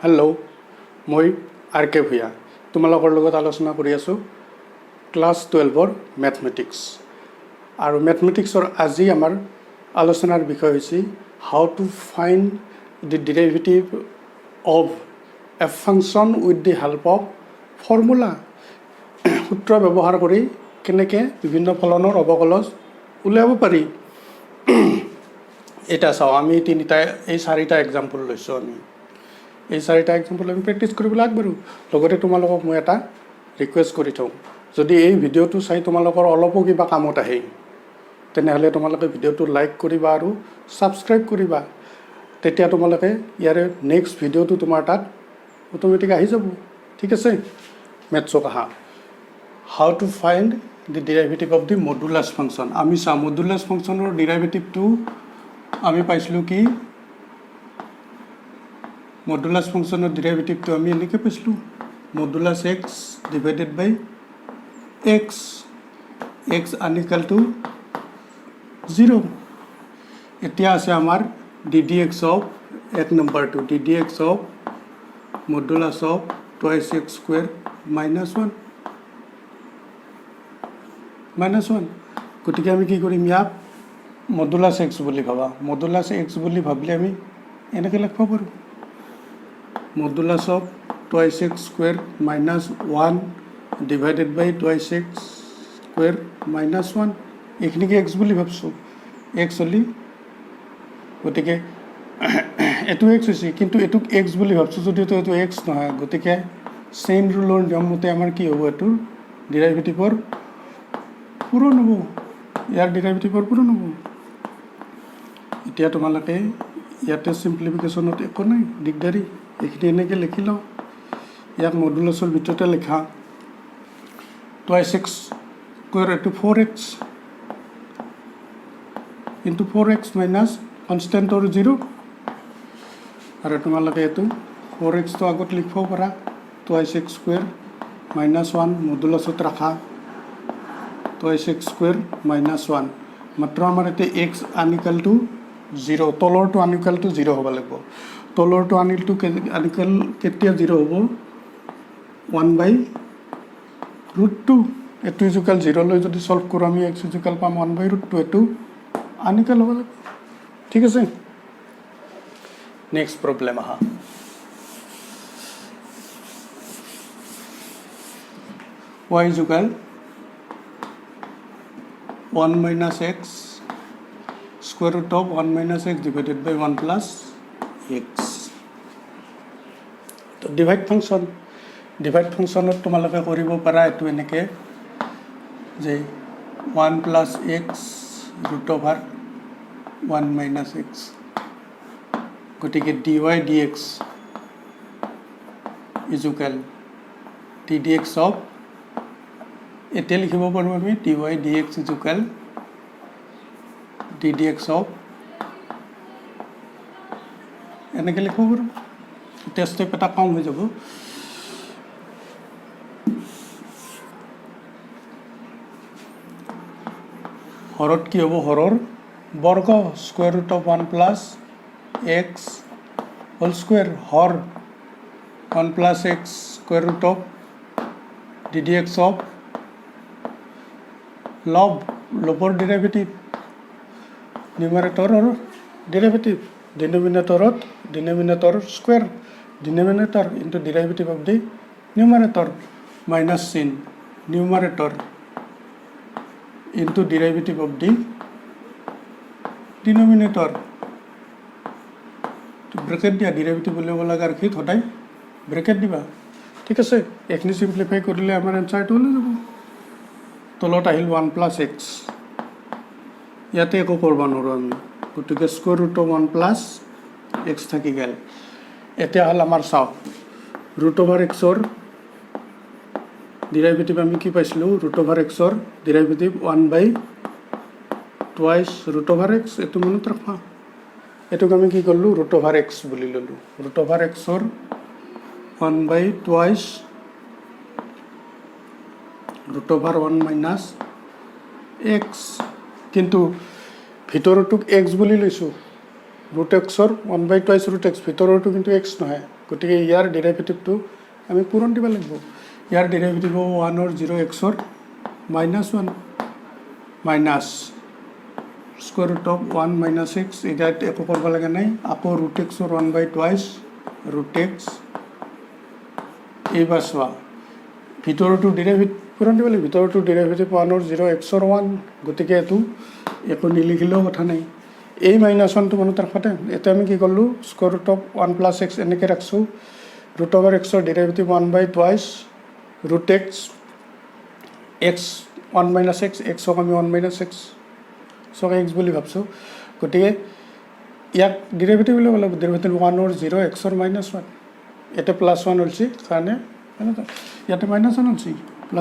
Hello' মই R কে ভূঞা তোমালোকৰ লগত আলোচনা কৰি আছোঁ ক্লাছ 12ৰ মেথমেটিক্স আৰু মেথমেটিক্সৰ আজি আমাৰ আলোচনাৰ বিষয় হৈছে how to find the derivative of A function with the help of formula সূত্ৰ ব্যৱহাৰ কৰি কেনেকৈ বিভিন্ন ফলনৰ অৱকলজ উলিয়াব পাৰি। এটা চাওঁ, আমি চাৰিটা এক্সাম্পল লৈছোঁ। এই চাৰিটা এক্সাম্পল আমি প্ৰেক্টিছ কৰিবলৈ আগবাঢ়োঁ। লগতে তোমালোকক মই এটা ৰিকুৱেষ্ট কৰি থওঁ, যদি এই ভিডিঅ'টো চাই তোমালোকৰ অলপো কিবা কামত আহে তেনেহ'লে তোমালোকে ভিডিঅ'টো লাইক কৰিবা আৰু ছাবস্ক্ৰাইব কৰিবা। তেতিয়া তোমালোকে ইয়াৰে নেক্সট ভিডিঅ'টো তোমাৰ তাত অট'মেটিক আহি যাব। ঠিক আছে, মেথছক আহা। How to find the derivative of the modulus function. আমি চাওঁ মডুলাছ ফাংচনৰ ডেৰিভেটিভটো আমি পাইছিলোঁ কি, মডুলাছ ফাংচনৰ ডেৰিভেটিভটো আমি এনেকৈ পাইছিলোঁ, মডুলাছ এক্স ডিভাইডেড বাই এক্স, এক্স আনইকুৱেল টু 0। এতিয়া আছে আমাৰ ডি ডি এক্স অফ এক নম্বৰটো, D d x of modulus of twice x square -1। গতিকে আমি কি কৰিম, ইয়াক মডুলাছ এক্স বুলি ভাবা। মডুলাছ এক্স বুলি ভাবিলে আমি এনেকৈ লিখিব পাৰোঁ, modulus of twice x square -1 divided by twice x square -1। এইখিনিকে এক্স বুলি ভাবিছোঁ, এক্স হ'লি, গতিকে এইটো এক্স হৈছে, কিন্তু এইটোক এক্স বুলি ভাবিছোঁ যদিও এইটো এক্স নহয়। গতিকে চেইন ৰুলৰ নিয়ম মতে আমাৰ কি হ'ব, এইটোৰ ডেৰিভেটিভৰ পূৰণ হ'ব, ইয়াৰ ডেৰিভেটিভৰ পূৰণ হ'ব। এতিয়া তোমালোকে ইয়াতে চিম্প্লিফিকেশ্যনত একো নাই দিগদাৰী, এইখিনি এনেকৈ লিখি লওঁ। ইয়াক মডুলাছৰ ভিতৰতে লিখা, টুৱাইছ এক্স স্কুৱেৰ এইটো 4x ইনটু 4x মাইনাছ কনষ্টেণ্টৰ 0। আৰু তোমালোকে এইটো 4xটো আগত লিখিব পাৰা, টুৱাইছ এক্স স্কুৱেৰ -1 মডুলাছত ৰাখা টুৱাইছ এক্স স্কুৱেৰ -1। মাত্ৰ আমাৰ এতিয়া এক্স আনইকুৱেল টু 0, তলৰটো আনইকুৱেল টু 0 হ'ব লাগিব। তলৰটো আনইকুৱেল কেতিয়া 0 হ'ব, 1/√2। এইটো ইজুকেল 0লৈ যদি চল্ভ কৰোঁ আমি এক্স ইজুকেল পাম 1/√2। এইটো আনইকুৱেল হ'ব লাগিব। ঠিক আছে, নেক্সট প্ৰব্লেম আহা। y equal 1 - x square root of 1 - x divided by 1 + x। তো ডিভাইড ফাংচনত তোমালোকে কৰিব পাৰা এইটো এনেকৈ যে 1 + x ৰুট অভাৰ 1 - x। গতিকে dy dx equal T D x of, এতিয়া লিখিব পাৰোঁ আমি dy dx equal D d x of, এনেকৈ লিখিব পাৰোঁ। এতিয়া ষ্টেপ এটা কম হৈ যাব। হৰত কি হ'ব, হৰৰ বৰ্গ square root of 1 + x whole square, হৰ 1 + x square root of d d x of লবৰ ডেৰিভেটিভ, নিউমাৰেটৰৰ derivative, denominator square, denominator into derivative of the numerator, minus sign numerator into derivative of the denominator. Bracket দিয়া, derivative উলিয়াব লগা আৰু কি সদায় bracket দিবা। ঠিক আছে, এইখিনি চিম্প্লিফাই কৰিলে আমাৰ এনচাৰটো ওলাই যাব। তলত আহিল 1 + x, ইয়াতে একো কৰিব নোৱাৰোঁ আমি, গতিকে স্কুৱেৰ ৰুট অফ 1 + x থাকি গ'ল। এতিয়া হ'ল আমাৰ চাওক, ৰুট অভাৰ এক্সৰ ডেৰিভেটিভ আমি কি পাইছিলোঁ, ৰুট অভাৰ এক্সৰ ডেৰিভেটিভ 1/2 ৰুট অভাৰ এক্স। এইটো মনত ৰাখা, এইটোক আমি কি কৰিলোঁ, ৰুট অভাৰ এক্স বুলি ল'লোঁ। ৰুট অভাৰ এক্সৰ 1/2 ৰুট অভাৰ 1 - x, কিন্তু ভিতৰটোক এক্স বুলি লৈছোঁ, ৰুট এক্সৰ 1/2 ৰুট এক্স ভিতৰৰটো কিন্তু এক্স নহয় গতিকে ইয়াৰ ডেৰিভেটিভটো আমি পূৰণ দিব লাগিব ইয়াৰ ডেৰিভেটিভ হ'ব 1 0 এক্সৰ -1 minus square root of 1 - x ইয়াত একো কৰিব লগা নাই আকৌ ৰুট এক্সৰ 1/2 ৰুট এক্স এইবাৰ চোৱা ভিতৰৰটো ডেৰিভেটিভ পূৰণ দিব লাগিব ভিতৰৰটো ডেৰিভেটিভ 1 0 এক্সৰ 1 গতিকে এইটো একো নিলিখিলেও কথা নাই এই -1টো মনত ৰাখোঁতে এতিয়া আমি কি কৰিলোঁ স্কুৱেৰ ৰুট অফ 1 + x এনেকৈ ৰাখিছোঁ ৰুট অভাৰ এক্সৰ ডেৰিভেটিভ 1/2 ৰুট এক্স 1 - x এক্সক আমি 1 - x চক এক্স বুলি ভাবিছোঁ গতিকে ইয়াক ডেৰিভেটিভ বুলি ক'লে ডেৰিভেটিভ 1 0 এক্সৰ -1 ইয়াতে +1 হৈছে কাৰণে ইয়াতে -1 হৈছে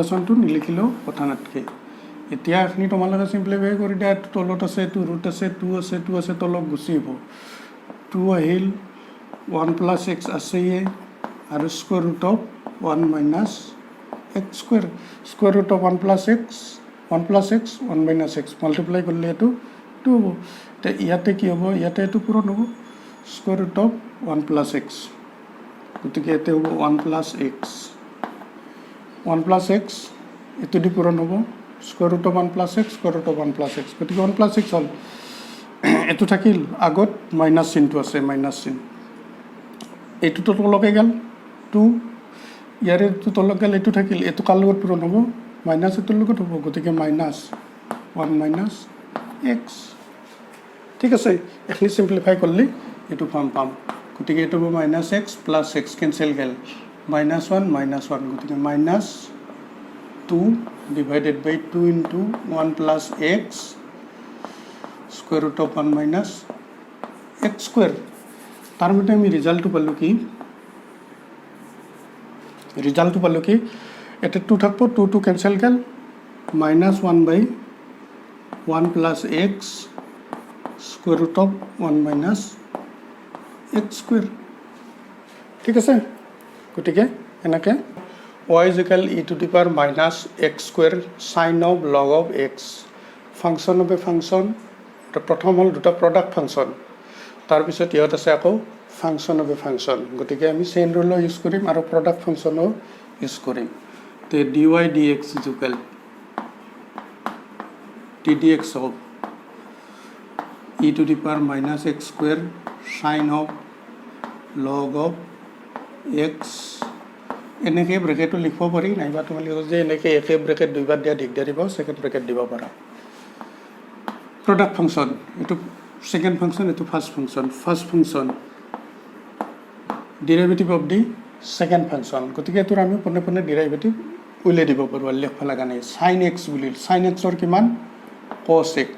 +1টো নিলিখিলেও কথা নাথাকে এতিয়া এইখিনি তোমালোকে চিম্প্লিফাই কৰি দিয়া এইটো তলত আছে এইটো ৰুট আছে 2 আছে 2 আছে তলত গুচি আহিব 2 আহিল 1 + x আছেয়ে আৰু square root of 1 - x square square root of 1 + x 1 - x multiply কৰিলে এইটো 2 হ'ব এতিয়া ইয়াতে কি হ'ব ইয়াতে এইটো পূৰণ হ'ব স্কুৱেৰ ৰুট অফ 1 + x গতিকে ইয়াতে হ'ব 1 + x 1 + x এইটো দি পূৰণ হ'ব square root of 1 + x square root of 1 + x গতিকে 1 + x হ'ল এইটো থাকিল আগত মাইনাছ চিনটো আছে মাইনাছ চিন এইটোতো তলকে গ'ল 2 ইয়াৰে এইটো তলক গ'ল এইটো থাকিল এইটো কাৰ লগত পূৰণ হ'ব মাইনাছ এইটোৰ লগত হ'ব গতিকে -1 - x ঠিক আছে এইখিনি চিম্প্লিফাই কৰিলে এইটো ফৰ্ম পাম গতিকে এইটো হ'ব -x + x কেঞ্চেল গ'ল -1 - 1 গতিকে -2 divided by 2 into 1 + x square root of 1 - x square তার মধ্যে আমি রেজাল্টটো পালো কি এটা 2 থাকবো 2 ক্যান্সেল গেল -1/1 + x square root of 1 - x square ঠিক আছে গতিকে এনেকে y is equal e to the power - x square sin of log of x function of a function প্ৰথম হ'ল দুটা প্ৰডাক্ট ফাংচন তাৰপিছত ইয়াত আছে আকৌ ফাংচন অফ এ ফাংচন গতিকে আমি চেইন ৰুলো ইউজ কৰিম আৰু প্ৰডাক্ট ফাংচনো ইউজ কৰিম তে dy dx is equal ddx of e to the power - x square sin of log of x এনেকৈ ব্ৰেকেটটো লিখিব পাৰি নাইবা তোমালোকে যে এনেকৈ একে ব্ৰেকেট দুইবাৰ দিয়া দিগদাৰ দিব ছেকেণ্ড ব্ৰেকেট দিব পাৰা প্ৰডাক্ট ফাংচন এইটো ছেকেণ্ড ফাংচন এইটো first function derivative of the second function গতিকে এইটোৰ আমি পোনে পোনে ডেৰিভেটিভ উলিয়াই দিব পাৰোঁ আৰু লিখিব লগা নাই sin x বুলি sin xৰ কিমান cos x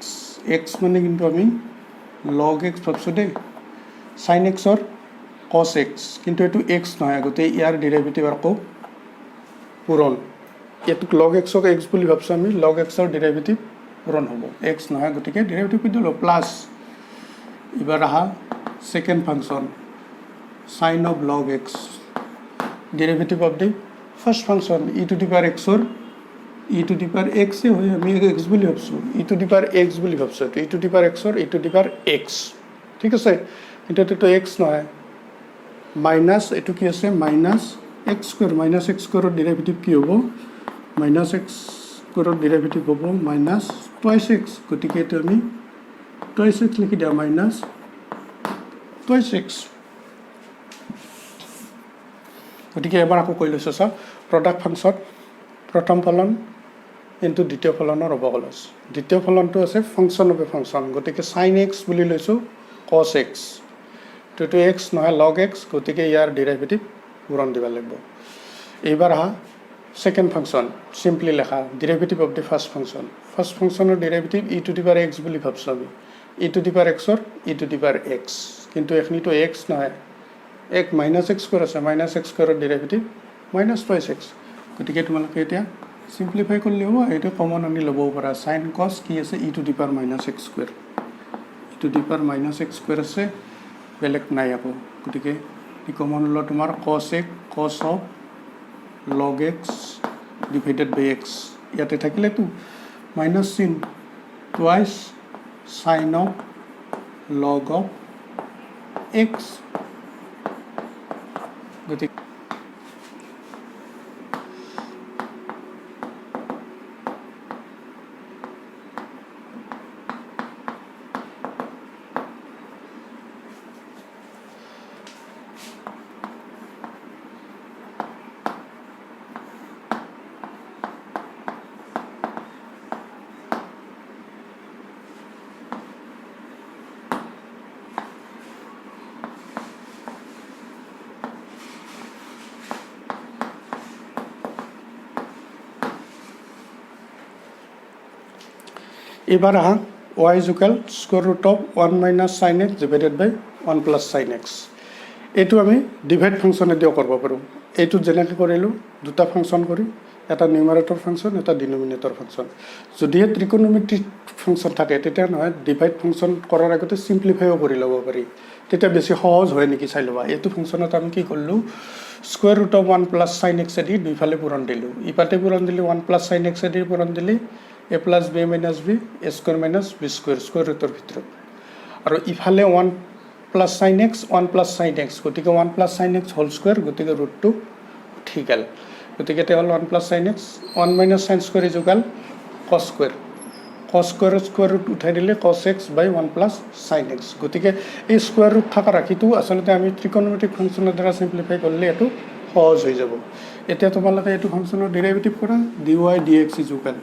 x মানে কিন্তু আমি log x ভাবিছোঁ দেই sin xৰ cos x কিন্তু এইটো x নহয় গতিকে ইয়াৰ ডেৰিভেটিভ আকৌ পূৰণ এইটোক log x ক x বুলি ভাবিছোঁ আমি log x ৰ ডেৰিভেটিভ পূৰণ হ'ব x নহয় গতিকে ডেৰিভেটিভ কি দিলোঁ প্লাছ এবাৰ আহা second function sin of log x derivative of the first function e to the power x ৰ e to the power x হয় আমি x বুলি ভাবিছোঁ e to the power x বুলি ভাবিছোঁ e to the power x ৰ e to the power x ঠিক আছে কিন্তু এইটো x নহয় মাইনাছ এইটো কি আছে -x স্কুৱেৰ -x স্কুৱেৰৰ ডেৰিভেটিভ কি হ'ব -x স্কুৱেৰৰ ডেৰিভেটিভ হ'ব -2x গতিকে এইটো আমি 2x লিখি দিয়া -2x গতিকে এবাৰ আকৌ কৈ লৈছোঁ চাওক প্ৰডাক্ট ফাংচন প্ৰথম ফলন ইনটু দ্বিতীয় ফলনৰ অৱকলজ দ্বিতীয় ফলনটো আছে ফাংচন অফ এ ফাংচন গতিকে sin x বুলি লৈছোঁ cos x এইটো x নহয় log x গতিকে ইয়াৰ ডেৰিভেটিভ পূৰণ দিব লাগিব এইবাৰ আহা ছেকেণ্ড ফাংচন চিম্পলি লেখা ডেৰিভেটিভ অফ দি ফাৰ্ষ্ট ফাংচনৰ derivative e to the power x বুলি ভাবিছোঁ আমি e to the power x ৰ e to the power x কিন্তু এইখিনিতো x নহয় এক -x স্কুৱেৰ আছে -x স্কুৱেৰৰ ডেৰিভেটিভ -2x গতিকে তোমালোকে এতিয়া চিম্প্লিফাই কৰিলে হ'ব এইটো কমন আনি ল'ব পাৰা sin cos কি আছে e to the power -x square e to the power -x square আছে বেলেগ নাই আকৌ গতিকে ই কমন ল'লে তোমাৰ cos of log x divided by x ইয়াতে থাকিলেতো মাইনাছ চিন twice sin of log of x গতিকে এবার আহা y is equal square root of 1 minus sin x divided by 1 plus sin x এইটো আমি ডিভাইড ফাংচনেদিও কৰিব পাৰোঁ এইটো যেনেকৈ কৰিলোঁ দুটা ফাংচন কৰি এটা নিউমাৰেটৰ ফাংচন এটা ডিনমিনেটৰ ফাংচন যদিহে ত্ৰিকোণমিতিক ফাংচন থাকে তেতিয়া নহয় ডিভাইড ফাংচন কৰাৰ আগতে চিম্পলিফাইও কৰি ল'ব পাৰি তেতিয়া বেছি সহজ হয় নেকি চাই ল'বা এইটো ফাংচনত আমি কি কৰিলোঁ square root of 1 plus sign x এদি দুইফালে পূৰণ দিলোঁ ইপাতে পূৰণ দিলে 1 প্লাছ চাইন এক্স এদি পূৰণ দিলে a plus b minus b a square minus b square square rootৰ ভিতৰত আৰু ইফালে 1 plus sin x 1 plus sin x গতিকে 1 plus sin x whole square গতিকে ৰুটটো উঠি গ'ল গতিকে এটা হ'ল 1 plus sin x 1 minus sin square is equal cos square square root উঠাই দিলে cos x by 1 plus sin x গতিকে এই স্কোয়াৰ ৰুট থকা ৰাখিটো আচলতে আমি ত্ৰিকোণমিতিক ফাংচনৰ দ্বাৰা সিম্পলিফাই কৰিলে এটো সহজ হৈ যাব এতিয়া তোমালোকে এটো ফাংচনৰ ডেৰিভেটিভ কৰা dy dx is equal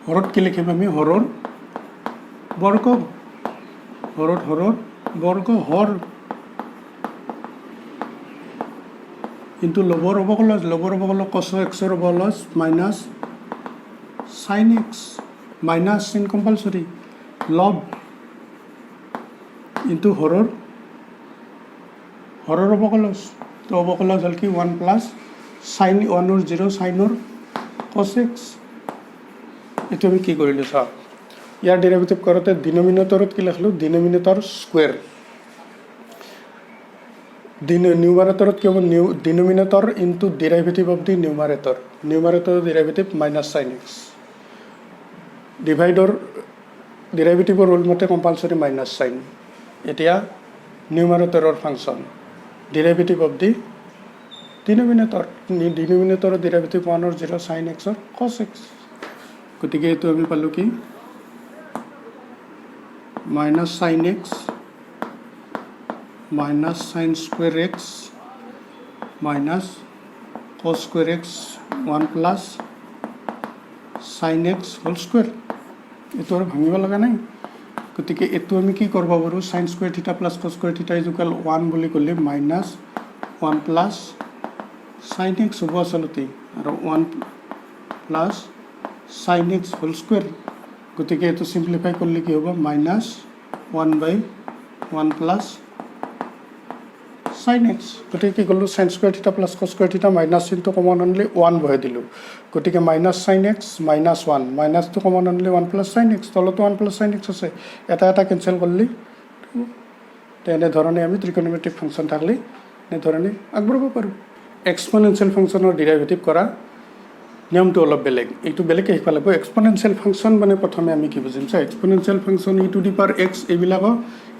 হৰত কি লিখিম আমি হৰৰ বৰ্গ হৰৰ বৰ্গ হৰ কিন্তু লবৰ অবকলজ cos x ৰ অবকলজ minus sin x minus sin compulsory লব ইনটু হৰৰ অবকলজ তো অবকলজ হল কি 1 plus sin 1 or 0 sin or cos x এটো আমি কি কৰিলো সব ইয়াৰ ডেৰিভেটিভ কৰোতে ডিনোমিনেটৰত কি লিখলো ডিনোমিনেটৰ স্কয়াৰ নিউমাৰেটৰত কি হ'ব denominator into derivative of the numerator derivative minus sin x ডিভাইডৰ ডেৰিভেটিভৰ ৰুল মতে কম্পালসৰি মাইনাস sin এতিয়া নিউমাৰেটৰৰ ফাংচন ডেৰিভেটিভ অফ দি ডিনোমিনেটৰৰ derivative 1 or 0 sin x or cos x গতিকে এটো আমি পালো কি minus sin x minus sin square x minus cos square x 1 plus sin x whole square এটো আর ভাঙিব লাগা নাই গতিকে এটো আমি কি করব পাৰো sin square theta plus cos square theta is equal 1 বুলি কলে minus 1 plus sin x হ'ব আসলতে আৰু 1 plus sin x whole square গতিকে এটো সিম্পলিফাই করলে কি হবে minus 1 by 1 plus sin x গতিকে কি করলো sin square theta plus cos square theta minus into common only 1 বহাই দিলো গতিকে minus sin x minus 1 minus to common only 1 plus sin x তলতো 1 plus sin x আছে এটা ক্যান্সেল করলি তেনে ধৰণে আমি ত্ৰিকোণমিতিক ফাংচন থাকলে নে ধৰণে আগবঢ়াব পাৰো এক্সপোনেনশিয়াল ফাংচনৰ ডেৰিভেটিভ কৰা নিয়মটো অলপ বেলেগ এইটো বেলেগকে শিকবা লাগিব এক্সপোনেনশিয়াল ফাংচন মানে প্ৰথমে আমি কি বুজিম চাই exponential function e two the power x এইবিলাক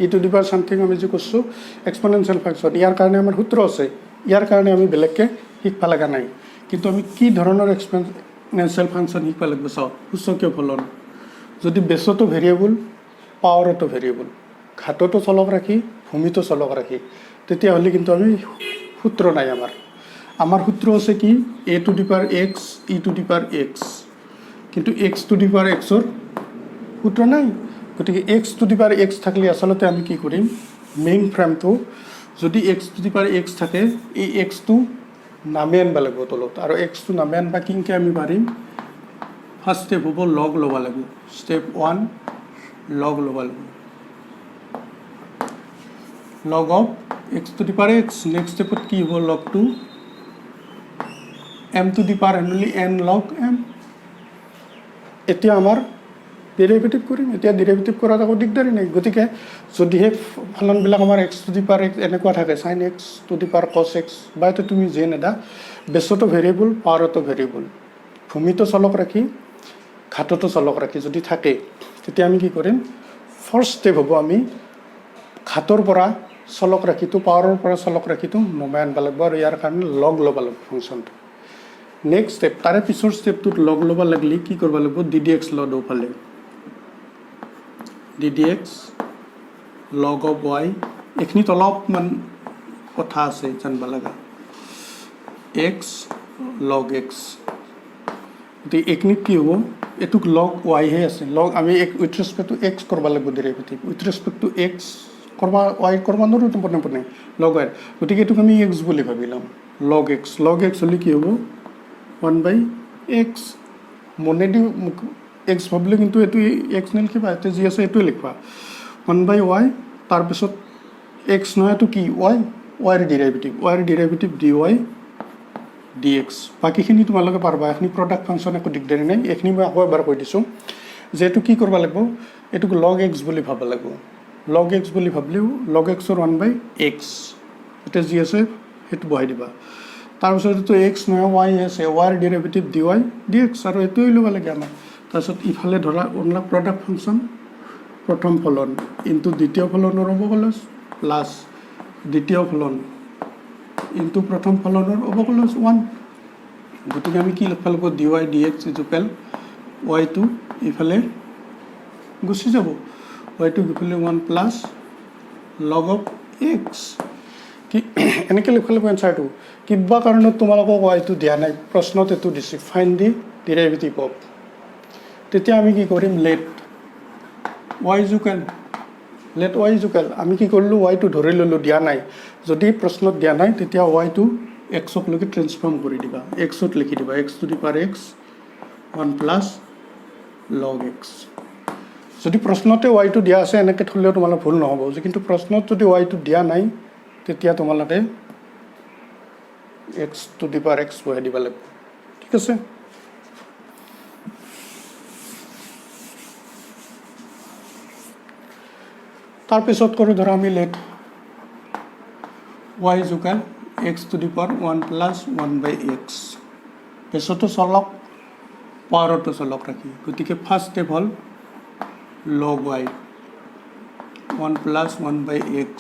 e two the power something আমি যে কৈছো এক্সপোনেনশিয়াল ফাংচন ইয়াৰ কাৰণে আমাৰ সূত্ৰ আছে ইয়াৰ কাৰণে আমি বেলেগকে শিকবা লাগা নাই কিন্তু আমি কি ধৰণৰ এক্সপোনেনশিয়াল ফাংচন শিকবা লাগিব চাও সূচকীয় ফলন যদি বেসতো ভেৰিয়েবল পাৱাৰতো ভেৰিয়েবল ঘাততো চলক ৰাখি ভূমিতো চলক ৰাখি তেতিয়া হলি কিন্তু আমি সূত্ৰ নাই আমার সূত্র আছে কি a two the power x e two the power x কিন্তু x to the power x এর সূত্র নাই গতিকে x to the power x থাকলে আসলে আমি কি করিম মেইন ফ্রেমটো যদি x to the power x থাকে এই x টো নামে আনবা লাগিব তলত আৰু x টো নামে আনবা কিংকে আমি পাৰিম ফার্স্ট স্টেপ হ'ব লগ লবা লাগিব স্টেপ 1 লগ লবা লাগিব log of x to the power x next step কি হ'ব log 2 m to the power only n log m এতিয়া আমাৰ ডেৰিভেটিভ কৰিম এতিয়া ডেৰিভেটিভ কৰাৰ আকৌ দিগদাৰি নাই গতিকে যদি হে ফলন বিলাক আমাৰ x to the power x এনেকুৱা থাকে sin x to the power cos x বাইতে তুমি যে নেদা বেসতো ভেৰিয়েবল পাৱাৰতো ভেৰিয়েবল ভূমিতো চলক ৰাখি ঘাততো চলক ৰাখি যদি থাকে তেতিয়া আমি কি কৰিম ফাৰ্স্ট স্টেপ হ'ব আমি ঘাটৰ পৰা চলক ৰাখিটো পাৱাৰৰ পৰা চলক ৰাখিটো নমাই আনব লাগিব আৰু ইয়াৰ কাৰণে লগ ল'ব লাগিব ফাংচনটো নেক্সট ষ্টেপ তাৰে পিছৰ ষ্টেপটোত লগ ল'ব লাগিলে কি কৰিব লাগিব DDX লগ দুফালে DDX log of y এইখিনিত অলপমান কথা আছে জানিব লগা x log x গতিকে এইখিনিত কি হ'ব এইটোক log y হে আছে log আমি উইথ ৰেসপেক্ট টু x কৰিব লাগিব ডেৰিভেটিভ উইথ ৰেসপেক্ট টু x কৰবা y কৰিব নোৱাৰো তো পনে log y গতিকে এইটোক আমি x বুলি ভাবিলাম log x হলে কি হ'ব 1/x মনে দি x ভাবিলে কিন্তু এটো x নেল কি পাতে জি আছে এটো লিখবা 1/y তার পিছত x নহয় তো কি y y এর ডেরিভেটিভ dy dx বাকিখিনি তোমালোকে পারবা এখনি প্রোডাক্ট ফাংশন একো দিগদারি নাই এখনি মই আকৌ এবাৰ কৈ দিছো যে এটো কি করবা লাগব এটোক log x বুলি ভাবা লাগব log x বুলি ভাবলেও log x or 1/x এটা জি আছে হেতু বহাই দিবা তার পিছত তো x নহয় y আছে y এর ডেরিভেটিভ dy dx আৰু এটোই লব লাগে আমাৰ তাৰপিছত ইফালে ধৰা অনলা প্ৰডাক্ট ফাংশন প্ৰথম ফলন ইনটু দ্বিতীয় ফলনৰ অবকলজ প্লাস দ্বিতীয় ফলন ইনটু প্ৰথম ফলনৰ অবকলজ 1 গতিকে আমি কি লিখব লাগিব dy dx ইকুয়াল y2 ইফালে গুছি যাব y2 ইফালে 1 প্লাস log of x কি এনেকে লিখব লাগিব আনসারটো কিবা কাৰণত তোমালোকক y2 দিয়া নাই প্ৰশ্নত এটো দিছে ফাইন্ড দি ডেৰিভেটিভ অফ তেতিয়া আমি কি কৰিম লেট y ইকুয়াল আমি কি কৰলো y টো ধৰি ললো দিয়া নাই যদি প্ৰশ্নত দিয়া নাই তেতিয়া y টো x ক লকে ট্ৰান্সফৰ্ম কৰি দিবা x ত লিখি দিবা x to the power x 1 plus log x যদি প্ৰশ্নতে y টো দিয়া আছে এনেকে থলেও তোমালা ভুল নহব কিন্তু প্ৰশ্নত যদি y টো দিয়া নাই তেতিয়া তোমালাকে x to the power x বহাই দিবা লাগিব ঠিক আছে তার পিছত করে ধরা আমি let y equal x to the power 1 plus 1/x পেছতো চলক পাওয়ারতো চলক রাখি গতিকে ফার্স্ট স্টেপ হল log y 1 plus 1/x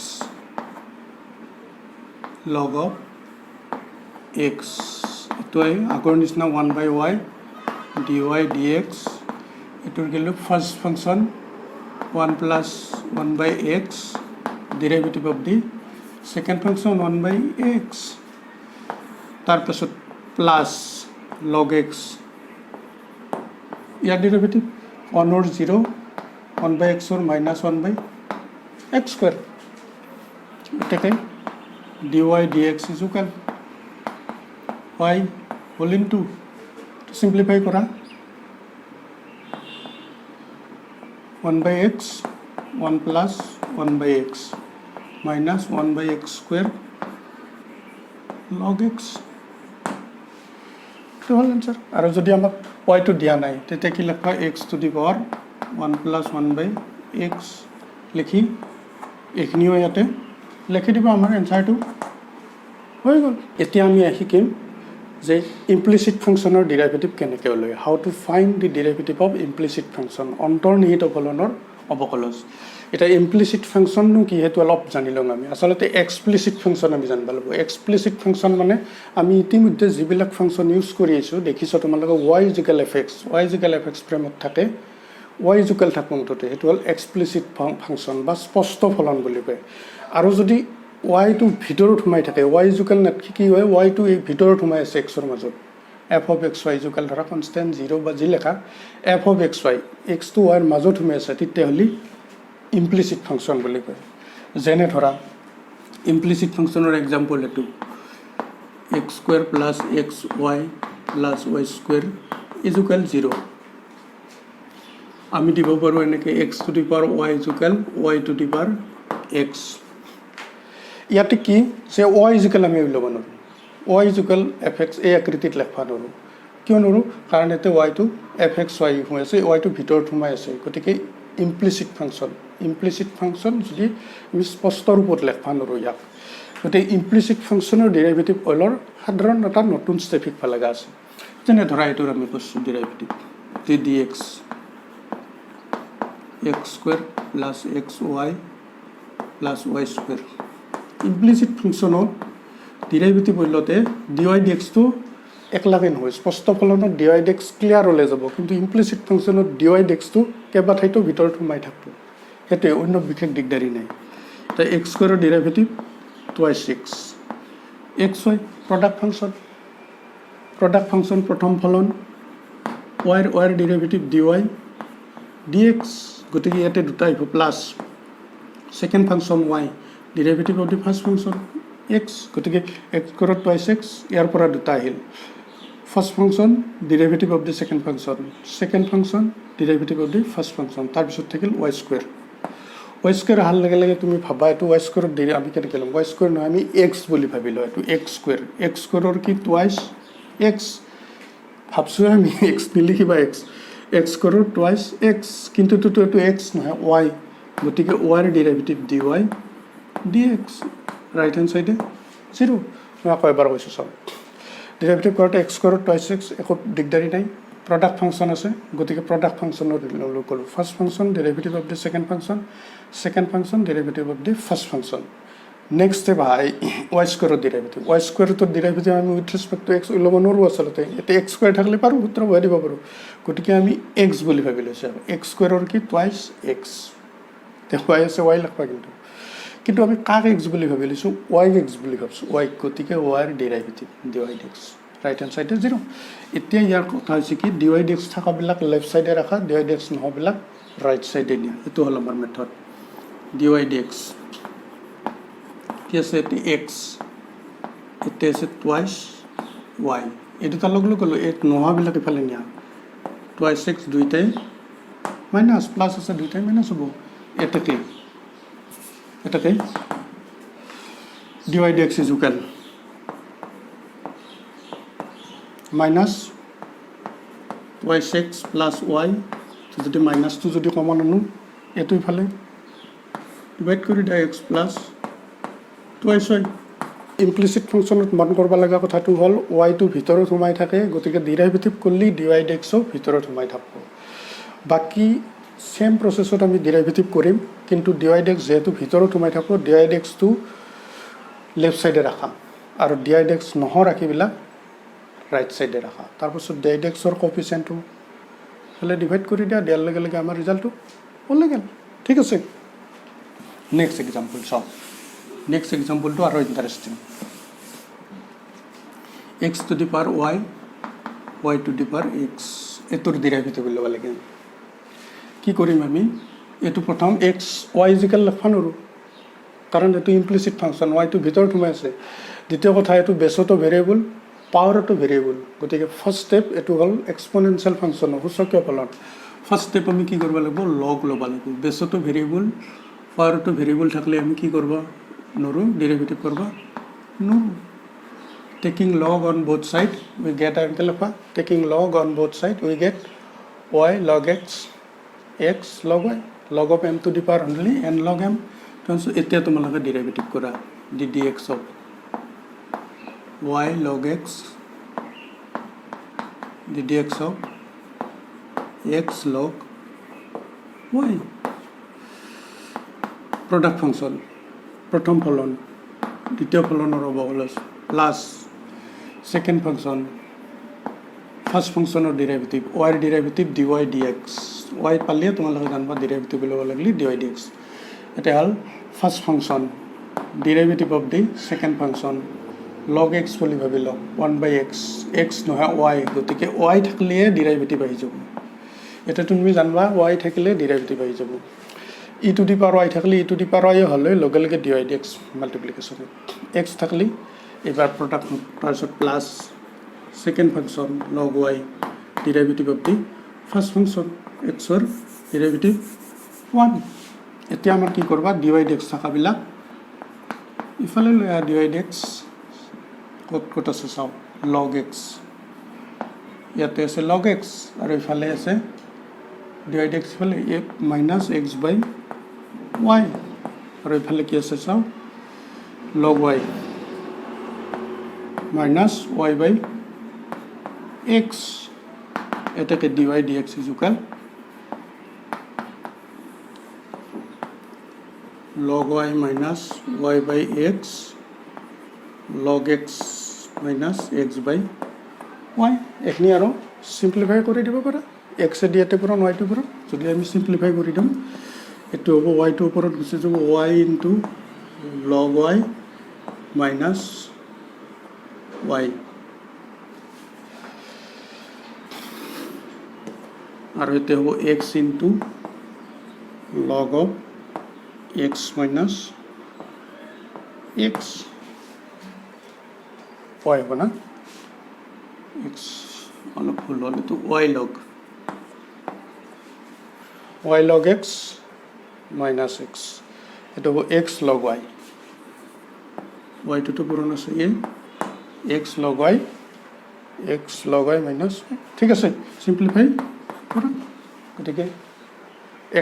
log of x এটোই আগৰ নিচিনা 1/y dy dx এটোৰ গেল first function 1 plus 1/x derivative of the second function 1/x তার পাছত plus log x year derivative 1 or 0 1/x or minus 1/x square এটাকে dy dx is equal y whole into simplify করা 1/x 1 plus 1/x minus 1/x square log x তো হল answer আৰু যদি আমাক y টো দিয়া নাই তেতিয়া কি লিখবা x to the power 1 plus 1/x লিখি এখনিও ইয়াতে লিখি দিবা আমাৰ आंसरটো হৈ গল এতিয়া আমি আহিকিম যে implicit ফাংশনৰ ডেৰিভেটিভ কেনেকৈ লয় how to find the derivative of implicit function অন্তৰ্নিহিত ফলনৰ অবকলজ এটা implicit ফাংশন নো কি হেতু অলপ জানিলং আমি আসলতে explicit ফাংশন আমি জানিব লাগিব explicit ফাংশন মানে আমি ইতিমধ্যে যিবিলাক ফাংশন ইউজ কৰি আছো দেখিছো তোমালোকে y ইকুয়াল fx ফ্ৰেমত থাকে y ইকুয়াল থাকোঁতে হেতু হল explicit ফাংশন বা স্পষ্ট ফলন বুলি কয় আৰু যদি y টো ভিতৰত সোমাই থাকে y ইকুয়াল কি হয় y টো এই ভিতৰত সোমাই আছে x ৰ মাজত f of x y equal ধৰা কনস্ট্যান্ট 0 বা যি লেখা f of x y x টো y ৰ মাজত সোমাই আছে তেতিয়া হলি implicit function বুলি কয় যেনে ধৰা implicit functionৰ एग्जांपल এটো x square plus xy plus y square is equal 0 আমি দিব পাৰো এনেকে x to the power y is equal y to the power x ইয়াতে কি যে y is equal আমি উল্লেখ নৰো y is equal fx এই আকৃতিত লেখবা নৰো কিয় নৰো কাৰণ এতে y টো fxy হৈ আছে y টো ভিতৰত সোমাই আছে গতিকে implicit function যদি আমি স্পষ্ট ৰূপত লেখবা নৰো ইয়াক গতে implicit functionৰ ডেৰিভেটিভ অলৰ সাধাৰণ এটা নতুন ষ্টেপ শিকবা লাগা আছে যেনে ধৰা এটোৰ আমি কৈছো derivative dx x square plus xy plus y square implicit ফাংচনত ডিৰাইভেটিভ হলতে ডি ৱাই ডি এক্সটো একলাগে নহয় স্পষ্ট ফলনত d y d x clear ওলাই যাব কিন্তু ইমপ্লিচিট ফাংচনত ডি ৱাই ডি এক্সটো কেইবা ঠাইতো ভিতৰত সোমাই থাকিব সেইটোৱে অন্য বিশেষ দিগদাৰী নাই এতিয়া এক্স স্কুৱেৰৰ derivative twice x x y product function প্ৰথম ফলন ৱাইৰ derivative d y d x গতিকে ইয়াতে দুটা আহিব plus second function y derivative of the first function x গতিকে এক্স স্কুৱেৰত টুৱাইছ এক্স ইয়াৰ পৰা দুটা আহিল first function derivative of the second function derivative of the first function তাৰপিছত থাকিল ৱাই স্কুৱেৰ অহাৰ লগে লগে তুমি ভাবা এইটো ৱাই স্কুৱেৰত আমি কেনেকৈ ল'ম ৱাই স্কুৱেৰ নহয় আমি এক্স বুলি ভাবি লওঁ এইটো এক্স স্কুৱেৰৰ কি টুৱাইছ এক্স ভাবছোঁ আমি এক্স নিলিখিবা এক্স স্কুৱেৰৰ টুৱাইছ এক্স কিন্তু এইটো এক্স নহয় ৱাই গতিকে ৱাইৰ derivative d y d x right hand চাইডে 0 মই আকৌ এবাৰ কৈছোঁ চাওক ডিৰাইভেটিভ কৰোঁতে এক্স স্কুৱেৰত টুৱাইছ এক্স একো দিগদাৰী নাই প্ৰডাক্ট ফাংচন আছে গতিকে প্ৰডাক্ট ফাংচনৰ ক'লোঁ first function derivative of the second function derivative of the first function next step আহি ৱাই স্কুৱেৰৰ ডিৰাইভেটিভ আমি উইথ ৰেচপেক্ট টু এক্স ওলাব নোৱাৰোঁ আচলতে এতিয়া এক্স স্কুৱেৰ থাকিলে পাৰোঁ সূত্ৰ বহাই দিব পাৰোঁ গতিকে আমি এক্স বুলি ভাবি লৈছোঁ এক্স স্কুৱেৰৰ কি টুৱাইছ এক্স ৱাই আছে ৱাই লিখবা কিন্তু আমি কাক এক্স বুলি ভাবি লৈছোঁ ৱাই এক্স বুলি ভাবিছোঁ ৱাই গতিকে ৱাইৰ derivative d y d x right hand চাইডে 0 এতিয়া ইয়াৰ কথা হৈছে কি ডি ৱাই ডি এক্স থকাবিলাক লেফ্ট চাইডে ৰাখা ডি ৱাই ডি এক্স নহ'বিলাক ৰাইট চাইডে নিয়া এইটো হ'ল আমাৰ method d y d x কি আছে এটি এক্স এতিয়া আছে টুৱাইছ ৱাই এই দুটা লগ ক'লোঁ এই নোহোৱাবিলাক ইফালে নিয়া টুৱাইছ এক্স দুইটাই মাইনাছ প্লাছ আছে দুইটাই মাইনাছ হ'ব এটাকে D y d x is equal minus twice x plus Y যদি মাইনাছটো যদি কমন আনো এইটো ইফালে ডিভাইড কৰি দিয়া এক্স প্লাছ টুৱাইছ ৱাই ইমপ্লিচিট ফাংচনত মন কৰিব লগা কথাটো হ'ল ৱাইটো ভিতৰত সোমাই থাকে গতিকে ডিৰাইভেটিভ কৰিলে ডি ৱাই ডি এক্সো ভিতৰত সোমাই থাকিব বাকী সেম প্ৰচেছত আমি ডিৰাইভেটিভ কৰিম কিন্তু ডি ৱাই ডি এক্স যেহেতু ভিতৰত সোমাই থাকিব ডি ৱাই ডি এক্সটো লেফ্ট চাইডে ৰাখা আৰু ডি ৱাই ডি এক্স ৰাখিবিলাক ৰাইট চাইডে ৰাখা তাৰপাছত ডি ৱাই ডি এক্সৰ কফিচিয়েণ্টটো ফালে ডিভাইড কৰি দিয়া দিয়াৰ লগে লগে আমাৰ ৰিজাল্টটো ওলাই গ'ল ঠিক আছে নেক্সট এক্সাম্পল চাওক নেক্সট এক্সাম্পলটো আৰু interesting x to the power Y two the power x এইটোৰ ডিৰাইভেটিভ ল'ব লাগে কি কৰিম আমি এইটো প্ৰথম এক্স ৱাই ইজিকেল লিখবা নোৱাৰোঁ কাৰণ এইটো ইমপ্লিচিট ফাংচন ৱাইটো ভিতৰত সোমাই আছে দ্বিতীয় কথা এইটো বেছতো ভেৰিয়েবল পাৱাৰতো ভেৰিয়েবল গতিকে ফাৰ্ষ্ট ষ্টেপ এইটো হ'ল এক্সপনেনচিয়েল ফাংচনৰ সূচকীয় ফলন ফাৰ্ষ্ট ষ্টেপ আমি কি কৰিব লাগিব লগ ল'ব লাগিব বেছতো ভেৰিয়েবল পাৱাৰতো ভেৰিয়েবল থাকিলে আমি কি কৰিব নোৱাৰোঁ ডিৰাইভেটিভ কৰিব নোৱাৰোঁ taking log on both side we get এনেকৈ লিখা taking log on both side we get y log x log y log of m to the power only n log m তাৰপিছত এতিয়া তোমালোকে ডিৰাইভেটিভ কৰা d x of y log x d x of x log y product function প্ৰথম ফলন দ্বিতীয় ফলনৰ অৱকলন plus second function first ফাংচনৰ ডিৰাইভেটিভ ৱাইৰ derivative d y d x Y পালে তোমালোকে জানিবা ডিৰাইভেটিভ ল'ব লাগিলে ডি ৱাই ডি এক্স এতিয়া হ'ল first function derivative of the second function log x বুলি ভাবি লওক 1/x এক্স নহয় ৱাই গতিকে ৱাই থাকিলে ডিৰাইভেটিভ আহি যাব এতিয়া তুমি জানিবা ৱাই থাকিলে ডিৰাইভেটিভ আহি যাব ই টু দি পাৱাৰ ৱাই থাকিলে ই টু দি পাৱাৰ ৱাই হ'লে লগে লগে D y d x multiplication x থাকিলে এইবাৰ প্ৰডাক্ট তাৰপিছত plus second function log Y derivative of the first function এক্সৰ ডিৰাইভেটিভ 1 এতিয়া আমাৰ কি কৰবা ডি ৱাই ডি এক্স থকাবিলাক ইফালে লৈ আহা ডি ৱাই ডি এক্স ক'ত আছে চাওঁ লগ এক্স ইয়াতে আছে লগ এক্স আৰু ইফালে আছে ডি ৱাই ডি এক্স ইফালে মাইনাছ এক্স বাই ৱাই আৰু ইফালে কি আছে চাওঁ লগ ৱাই মাইনাছ ৱাই বাই এক্স এটাকে D y d x is equal log y minus y by x log x minus x by y এইখিনি আৰু সিম্পলিফাই কৰি দিব পাৰা x এ ইয়াতে পূৰণ y টো পূৰণ যদি আমি সিম্পলিফাই কৰি দিম এইটো হ'ব y টোৰ ওপৰত গুচি যাব y into log y minus y আৰু এতে হ'ব x into log of x minus x y হ'ব না x অলপ ভুল হ'ল এইটো y log x minus x এইটো হ'ব x log y y টোতো পূৰণ আছে x log y minus ঠিক আছে সিম্পলিফাই কৰা গতিকে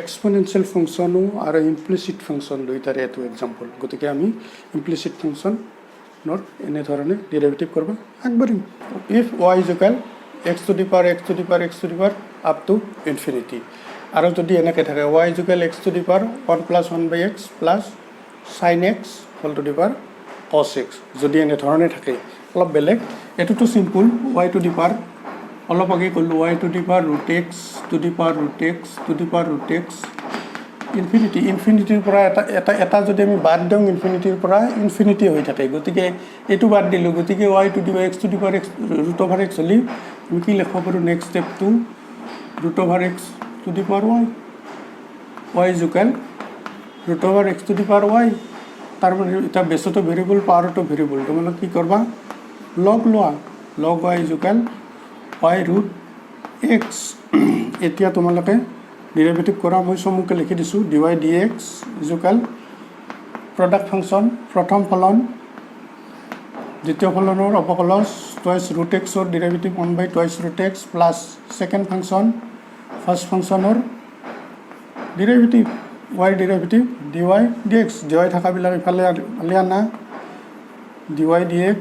এক্সপোনেনশিয়াল ফাংশনো আৰু ইমপ্লিসিট ফাংশন দুইটাৰে এটো এক্সাম্পল গতিকে আমি ইমপ্লিসিট ফাংশনৰ এনে ধৰণে ডেৰিভেটিভ কৰিব আগবাঢ়িম if y is equal x to the power up to infinity আৰু যদি এনেকৈ থাকে y is equal x to the power 1 plus 1 by x plus sin x whole to the power cos x যদি এনে ধৰণে থাকে অলপ বেলেগ এটোটো simple y to the power অলপ আগে কলো y to the power root x to the power root x to the power root x ইনফিনিটিৰ পৰা এটা যদি আমি বাদ দিওঁ ইনফিনিটিৰ পৰা ইনফিনিটি হৈ থাকে গতিকে এটো বাদ দিলো গতিকে y to the power x to the power x root over x হলি আমি কি লিখব পাৰো next step to root over x to the power y is equal root over x to the power y তাৰ মানে এটা বেসটো variable পাৱাৰটো variable তোমালোক কি কৰবা লগ লোৱা log y is equal y root x এতিয়া তোমালোকে ডেৰিভেটিভ কৰা মই সমুখে লিখি দিছো dy dx is equal product function প্ৰথম ফলন দ্বিতীয় ফলনৰ অপকলজ twice root x or derivative 1 by twice root x plus second function first functionৰ derivative y derivative dy dx dy থাকা বিলাক ইফালে আনা dy dx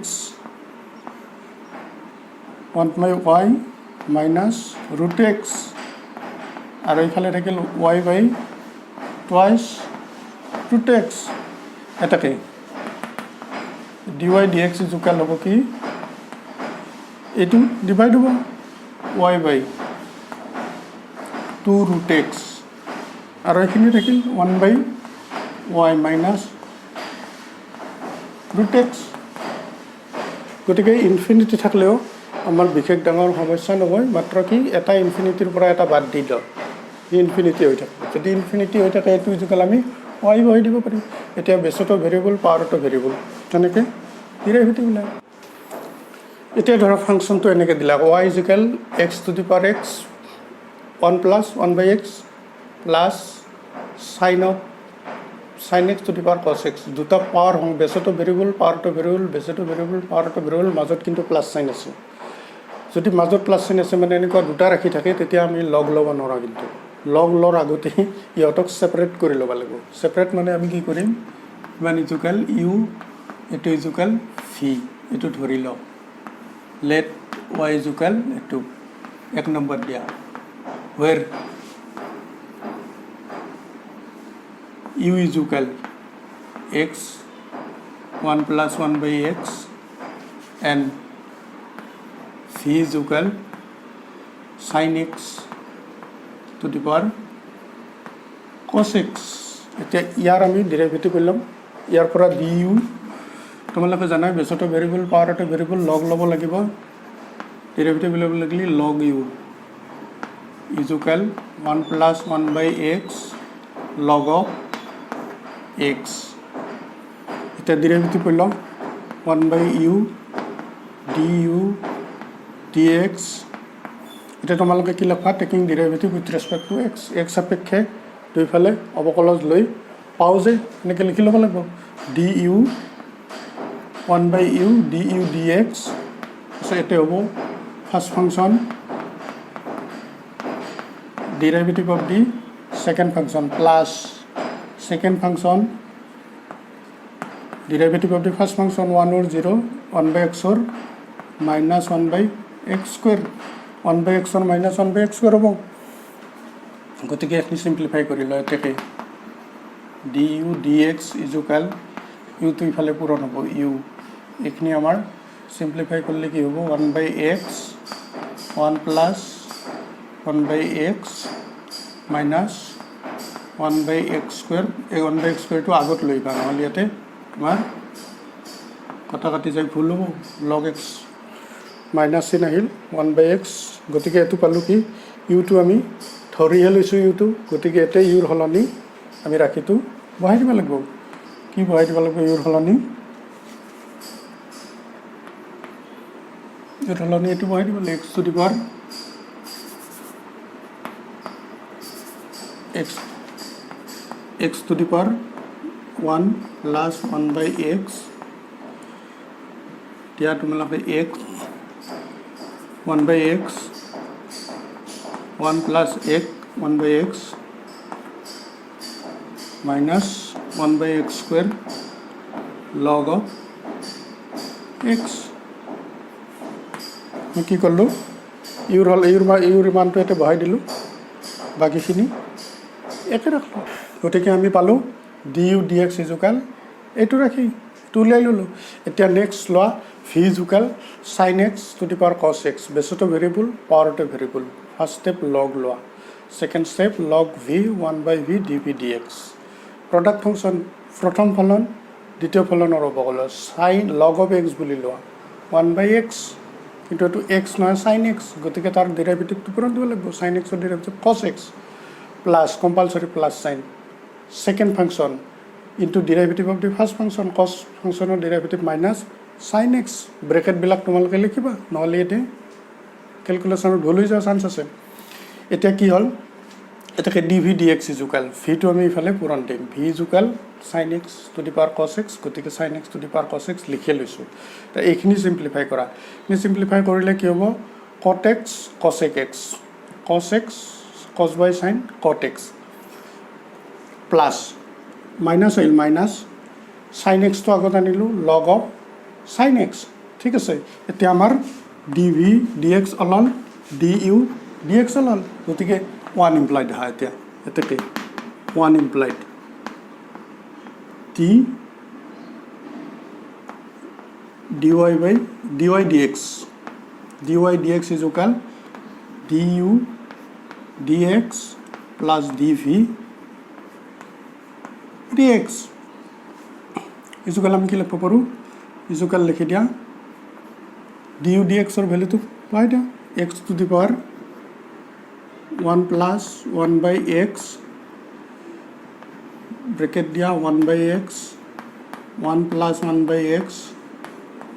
1 by y minus root x আৰু ইফালে থাকিল y by twice root x এটাকে dy dx is equal হ'ব কি এটো ডিভাইড হ'ব y by 2 root x আৰু এখিনি থাকিল 1 by y minus root x গতিকে ইনফিনিটি থাকলেও আমাৰ বিশেষ ডাঙৰ সমস্যা নহয় মাত্ৰ কি এটা ইনফিনিটিৰ পৰা এটা বাদ দি দাও ইনফিনিটি হৈ থাকে যদি ইনফিনিটি হৈ থাকে এটো ইকুয়াল আমি y বহাই দিব পাৰিম এতিয়া বেসটো ভেৰিয়েবল পাৱাৰটো ভেৰিয়েবল তেনেকৈ ডেৰিভেটিভ লাগে এতিয়া ধৰা ফাংশনটো এনেকৈ দিলা y is equal x to the power x 1 plus 1 by x plus sin x to the power cos x দুটা পাৱাৰ হং বেসটো ভেৰিয়েবল পাৱাৰটো ভেৰিয়েবল বেসটো ভেৰিয়েবল পাৱাৰটো ভেৰিয়েবল মাজত কিন্তু প্লাস সাইন আছে যদি মাজত প্লাস সাইন আছে মানে এনেকুৱা দুটা ৰাখি থাকে তেতিয়া আমি লগ লব নৰা কিন্তু লগ লৰ আগতে ইহতক সেপাৰেট কৰি লব লাগিব সেপাৰেট মানে আমি কি কৰিম মান ইকুয়াল u এটো ইকুয়াল v এটো ধৰি ল let y is equal এটো এক নম্বৰ দিয়া where u is equal x 1 plus 1 by x and v is equal sin x to the power cos x এতিয়া ইয়াৰ আমি ডেৰিভেটিভ কৰিলাম ইয়াৰ পৰা du তোমালোকে জানাই বেসটো ভেৰিয়েবল পাৱাৰটো ভেৰিয়েবল লগ লব লাগিব ডেরিভেটিভ লব লাগিলে log u is equal 1 plus 1 by x log of x এটা ডেরিভেটিভ কৰিলাম 1 by u du dx এটা তোমালোকে কি লিখা taking derivative with respect to x x সাপেক্ষে দুইফালে অবকলজ লৈ পাও যে এনেকৈ লিখি ল'ব লাগিব du 1 by u du dx so এতে হ'ব first function derivative of the second function plus second function derivative of the first function 1 or 0 1 by x or minus 1 by x square 1 by x or minus 1 by x square হ'ব গতিকে এখিনি simplify কৰি লয় এটাকে d u d x equal ইউটো ইফালে পূৰণ হ'ব ইউ এইখিনি আমাৰ সিম্পলিফাই কৰিলে কি হ'ব 1/x 1 plus 1/x minus 1/x square এই 1/x স্কুৱেৰটো আগত লৈ বা নহ'লে ইয়াতে আমাৰ কটা কাটি যায় ভুল হ'ব লগ এক্স মাইনাছ চিন আহিল 1/x গতিকে এইটো পালোঁ কি ইউটো আমি ধৰিহে লৈছোঁ ইউটো গতিকে ইয়াতে ইউৰ সলনি আমি ৰাখিটো বহাই দিব লাগিব কি বহাই দিব লাগিব ইউৰ সলনি ইউৰ সলনি এইটো বহাই দিব লাগিব x to the power 1 plus 1/x दिया तुम्हारा x 1/x 1 plus x 1/x minus 1/x square log of x मैं की कर लो ইউৰ মানটো এটা বহাই দিলোঁ বাকিখিনি একে ৰাখলোঁ গতিকে আমি পালোঁ d u d x equal এইটো ৰাখি এইটো উলিয়াই ল'লোঁ এতিয়া নেক্সট লোৱা v equal sine x to the power cos x বেছতো ভেৰিয়েবল পাৱাৰতে ভেৰিয়েবল ফাৰ্ষ্ট ষ্টেপ লগ লোৱা second step log v 1/v d v d x product function প্ৰথম ফলন দ্বিতীয় ফলনৰ অৱকলন চাইন লগ অফ এক্স বুলি লোৱা 1/x কিন্তু এইটো এক্স নহয় চাইন এক্স গতিকে তাৰ ডেৰিভেটিভটো পূৰণ দিব লাগিব চাইন এক্সৰ ডেৰিভেটিভ কছ x plus compulsory plus sign second function into derivative of the first function cos function or derivative minus sin x bracket বিলাক তোমালোকে লিখিবা নহলে এতে ক্যালকুলেশন ভুল হৈ যোৱাৰ চান্স আছে এটা কি হল এটাকে dv dx ইকুয়াল v টো আমি ইফালে পূৰণ দিম v equal sin x to the power cos x গতিকে sin x to the power cos x লিখি লৈছো তা এইখিনি সিম্পলিফাই কৰা নি সিম্পলিফাই কৰিলে কি হ'ব cot x cosec x cos x cos by sin cot x plus minus आइल माइनस साइन एक्स तो आगत आनिलु लग ऑफ साइन एक्स ठीक আছে এতিয়া আমাৰ dv dx অলল du dx অলল গতিকে 1 ইমপ্লাইড হয় এতিয়া এতেকে 1 implied t dy by dy dx is equal du dx plus dv dx equal আমি কি লিখিব পাৰো ইজুকাল লিখি দিয়া du dx এর ভ্যালু তো পাই দিয়া x to the power 1 plus 1/x bracket দিয়া 1/x 1 plus 1/x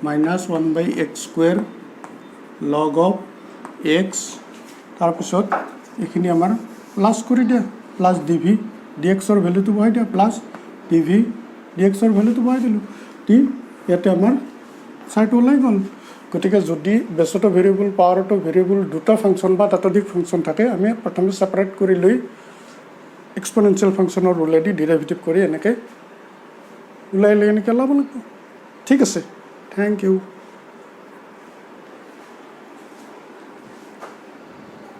minus 1/x square log of x তার পিছত এখিনি আমাৰ প্লাস কৰি দিয়া প্লাস dv dx এর ভ্যালু তো বহাই দিয়া প্লাস dv dx এর ভ্যালু তো বহাই দিলো টি ইয়াতে আমাৰ সাইড ওলাই গল গতিকে যদি বেসটো ভেৰিয়েবল পাৱাৰটো ভেৰিয়েবল দুটা ফাংচন বা ততোধিক ফাংচন থাকে আমি প্ৰথমে সেপাৰেট কৰি লৈ এক্সপোনেনশিয়াল ফাংচনৰ অলৰেডি ডেৰিভেটিভ কৰি এনেকে ওলাই লৈ এনেকে লাভ লাগিব ঠিক আছে থ্যাংক ইউ